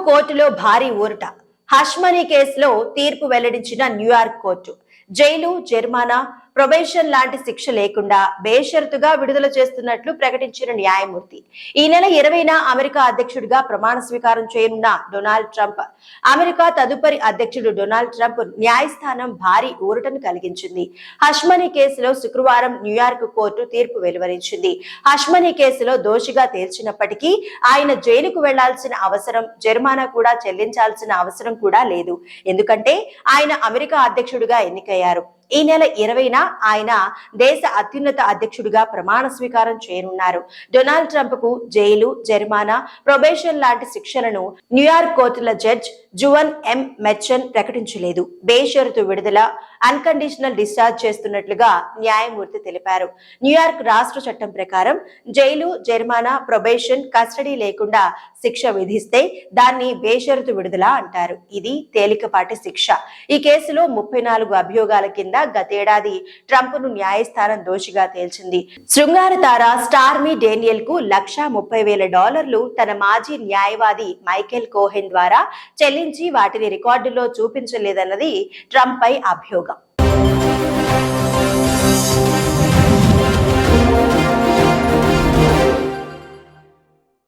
కోర్టులో భారీ ఊరట. హష్మనీ కేసులో తీర్పు వెల్లడించిన న్యూయార్క్ కోర్టు జైలు, జరిమానా, ప్రొబేషన్ లాంటి శిక్ష లేకుండా బేషరతుగా విడుదల చేస్తున్నట్లు ప్రకటించిన న్యాయమూర్తి ఈ నెల 20న అమెరికా అధ్యక్షుడిగా ప్రమాణ స్వీకారం చేయనున్న డొనాల్డ్ ట్రంప్, అమెరికా తదుపరి అధ్యక్షుడు డొనాల్డ్ ట్రంప్ న్యాయస్థానం భారీ ఊరటను కలిగించింది. హష్మనీ కేసులో శుక్రవారం న్యూయార్క్ కోర్టు తీర్పు వెలువరించింది. హష్మనీ కేసులో దోషిగా తేల్చినప్పటికీ ఆయన జైలుకు వెళ్లాల్సిన అవసరం, జరిమానా కూడా చెల్లించాల్సిన అవసరం కూడా లేదు. ఎందుకంటే ఆయన అమెరికా అధ్యక్షుడిగా ఎన్నికయ్యారు. ఈ నెల 20న ఆయన దేశ అత్యున్నత అధ్యక్షుడిగా ప్రమాణ స్వీకారం చేయనున్నారు. డొనాల్డ్ ట్రంప్ కు జైలు, జరిమానా, ప్రొబేషన్ లాంటి శిక్షలను న్యూయార్క్ కోర్టుల జడ్జ్ జువన్ ఎం మెచ్చన్ ప్రకటించలేదు. బేషరతు విడుదల, అన్కండిషనల్ డిశ్చార్జ్ చేస్తున్నట్లుగా న్యాయమూర్తి తెలిపారు. న్యూయార్క్ రాష్ట్ర చట్టం ప్రకారం జైలు, జరిమానా, ప్రొబేషన్, కస్టడీ లేకుండా శిక్ష విధిస్తే దాన్ని బేషరతు విడుదల అంటారు. ఇది తేలికపాటి శిక్ష. ఈ కేసులో 34 అభియోగాల కింద గతేడాది ట్రంప్ ను న్యాయస్థానం దోషిగా తేల్చింది. శృంగార తార స్టార్మీ డేనియల్ కు $130,000 తన మాజీ న్యాయవాది మైకేల్ కోహెన్ ద్వారా చెల్లించి వాటిని రికార్డులో చూపించలేదన్నది ట్రంప్ పై అభియోగం.